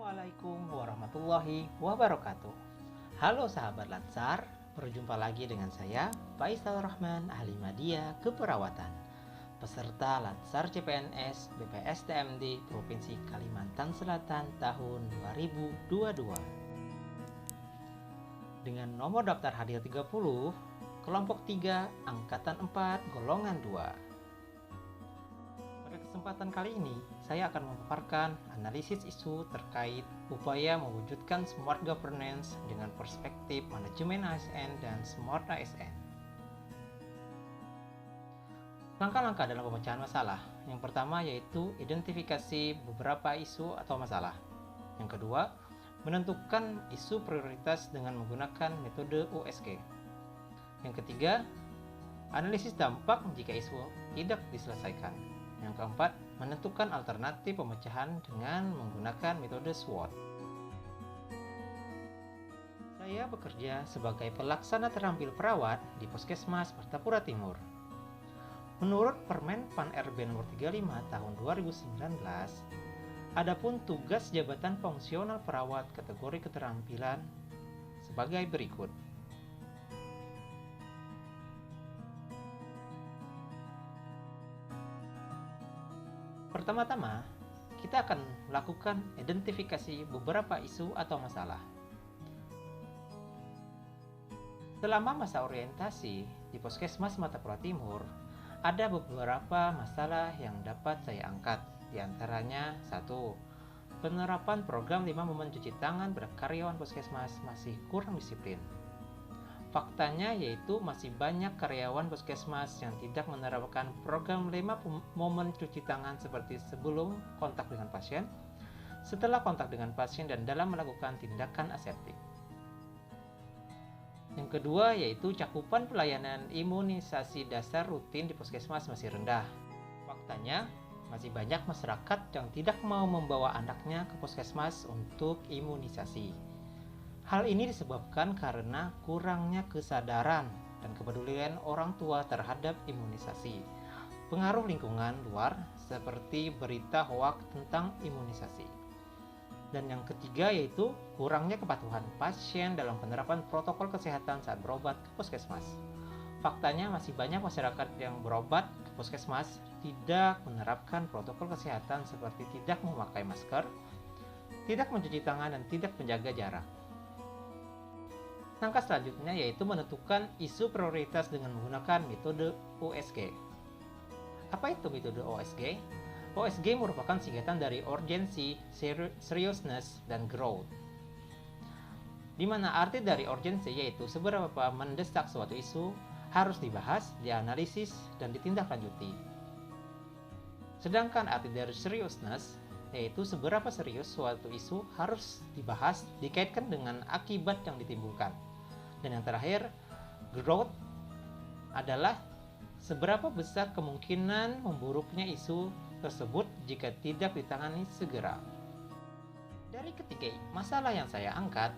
Assalamualaikum warahmatullahi wabarakatuh. Halo sahabat Latsar, berjumpa lagi dengan saya Faisal Rahman, ahli media keperawatan, peserta Latsar CPNS BPSDMD Provinsi Kalimantan Selatan tahun 2022. Dengan nomor daftar hadir 30, kelompok 3, angkatan 4, golongan 2. Pada kesempatan kali ini, saya akan memaparkan analisis isu terkait upaya mewujudkan smart governance dengan perspektif manajemen ASN dan smart ASN. Langkah-langkah dalam pemecahan masalah. Yang pertama yaitu identifikasi beberapa isu atau masalah. Yang kedua, menentukan isu prioritas dengan menggunakan metode USG. Yang ketiga, analisis dampak jika isu tidak diselesaikan. Yang keempat, menentukan alternatif pemecahan dengan menggunakan metode SWOT. Saya bekerja sebagai pelaksana terampil perawat di Puskesmas Martapura Timur. Menurut Permen Pan RB nomor 35 tahun 2019, adapun tugas jabatan fungsional perawat kategori keterampilan sebagai berikut. Pertama-tama, kita akan melakukan identifikasi beberapa isu atau masalah. Selama masa orientasi di Puskesmas Martapura Timur, ada beberapa masalah yang dapat saya angkat. Di antaranya, 1. Penerapan program 5 momen cuci tangan pada karyawan Puskesmas masih kurang disiplin. Faktanya yaitu masih banyak karyawan Puskesmas yang tidak menerapkan program 5 momen cuci tangan seperti sebelum kontak dengan pasien, setelah kontak dengan pasien, dan dalam melakukan tindakan aseptik. Yang kedua yaitu cakupan pelayanan imunisasi dasar rutin di Puskesmas masih rendah. Faktanya masih banyak masyarakat yang tidak mau membawa anaknya ke Puskesmas untuk imunisasi. Hal ini disebabkan karena kurangnya kesadaran dan kepedulian orang tua terhadap imunisasi. Pengaruh lingkungan luar seperti berita hoaks tentang imunisasi. Dan yang ketiga yaitu kurangnya kepatuhan pasien dalam penerapan protokol kesehatan saat berobat ke Puskesmas. Faktanya masih banyak masyarakat yang berobat ke Puskesmas tidak menerapkan protokol kesehatan seperti tidak memakai masker, tidak mencuci tangan, dan tidak menjaga jarak. Langkah selanjutnya yaitu menentukan isu prioritas dengan menggunakan metode OSG. Apa itu metode OSG? OSG merupakan singkatan dari Urgency, Seriousness, dan Growth. Di mana arti dari urgency yaitu seberapa mendesak suatu isu harus dibahas, dianalisis, dan ditindaklanjuti. Sedangkan arti dari seriousness yaitu seberapa serius suatu isu harus dibahas dikaitkan dengan akibat yang ditimbulkan. Dan yang terakhir, growth adalah seberapa besar kemungkinan memburuknya isu tersebut jika tidak ditangani segera. Dari ketiga masalah yang saya angkat,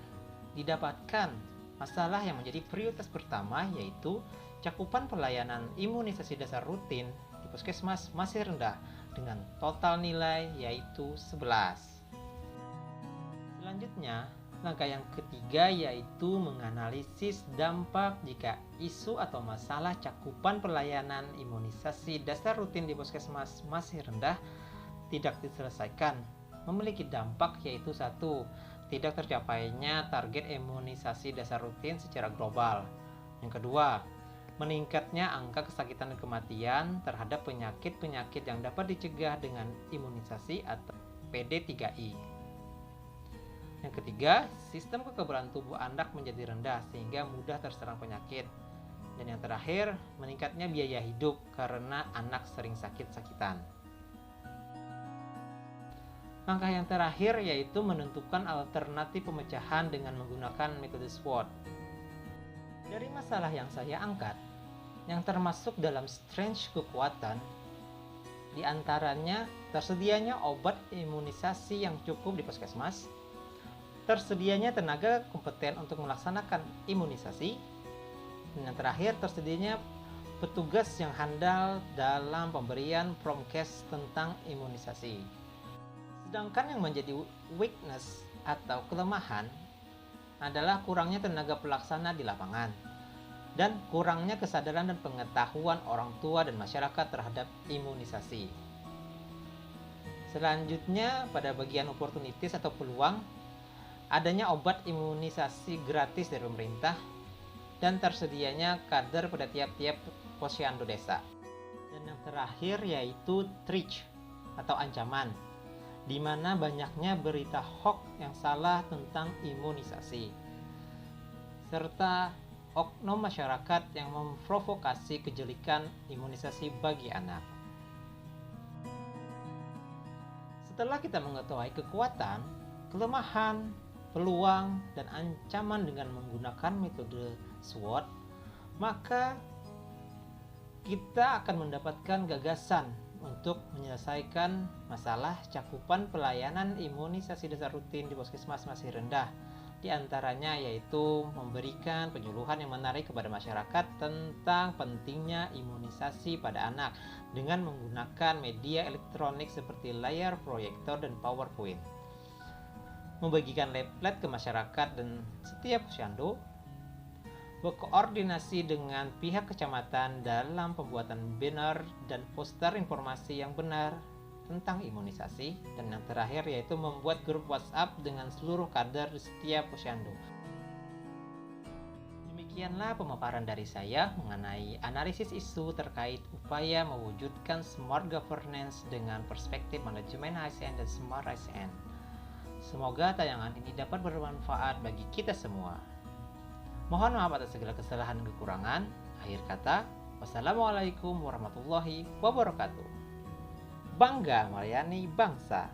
didapatkan masalah yang menjadi prioritas pertama yaitu cakupan pelayanan imunisasi dasar rutin di Puskesmas masih rendah dengan total nilai yaitu 11. Selanjutnya, langkah yang ketiga yaitu menganalisis dampak jika isu atau masalah cakupan pelayanan imunisasi dasar rutin di Puskesmas masih rendah tidak diselesaikan. Memiliki dampak yaitu 1. Tidak tercapainya target imunisasi dasar rutin secara global. Yang kedua, meningkatnya angka kesakitan dan kematian terhadap penyakit-penyakit yang dapat dicegah dengan imunisasi atau PD3I. Yang ketiga, sistem kekebalan tubuh anak menjadi rendah sehingga mudah terserang penyakit. Dan yang terakhir, meningkatnya biaya hidup karena anak sering sakit-sakitan. Langkah yang terakhir yaitu menentukan alternatif pemecahan dengan menggunakan metode SWOT. Dari masalah yang saya angkat, yang termasuk dalam strength kekuatan, di antaranya tersedianya obat imunisasi yang cukup di Puskesmas, tersedianya tenaga kompeten untuk melaksanakan imunisasi, dan yang terakhir tersedianya petugas yang handal dalam pemberian promkes tentang imunisasi. Sedangkan yang menjadi weakness atau kelemahan adalah kurangnya tenaga pelaksana di lapangan dan kurangnya kesadaran dan pengetahuan orang tua dan masyarakat terhadap imunisasi. Selanjutnya, pada bagian opportunities atau peluang, adanya obat imunisasi gratis dari pemerintah dan tersedianya kader pada tiap-tiap posyandu desa. Dan yang terakhir yaitu threat atau ancaman, di mana banyaknya berita hoax yang salah tentang imunisasi, serta oknum masyarakat yang memprovokasi kejelikan imunisasi bagi anak. Setelah kita mengetahui kekuatan, kelemahan, peluang, dan ancaman dengan menggunakan metode SWOT, maka kita akan mendapatkan gagasan untuk menyelesaikan masalah cakupan pelayanan imunisasi dasar rutin di puskesmas masih rendah. Di antaranya yaitu memberikan penyuluhan yang menarik kepada masyarakat tentang pentingnya imunisasi pada anak dengan menggunakan media elektronik seperti layar proyektor dan PowerPoint. Membagikan leaflet ke masyarakat dan setiap posyandu, berkoordinasi dengan pihak kecamatan dalam pembuatan banner dan poster informasi yang benar tentang imunisasi, dan yang terakhir yaitu membuat grup WhatsApp dengan seluruh kader di setiap posyandu. Demikianlah pemaparan dari saya mengenai analisis isu terkait upaya mewujudkan smart governance dengan perspektif manajemen ASN dan smart ASN. Semoga tayangan ini dapat bermanfaat bagi kita semua. Mohon maaf atas segala kesalahan dan kekurangan. Akhir kata, wassalamualaikum warahmatullahi wabarakatuh. Bangga melayani bangsa.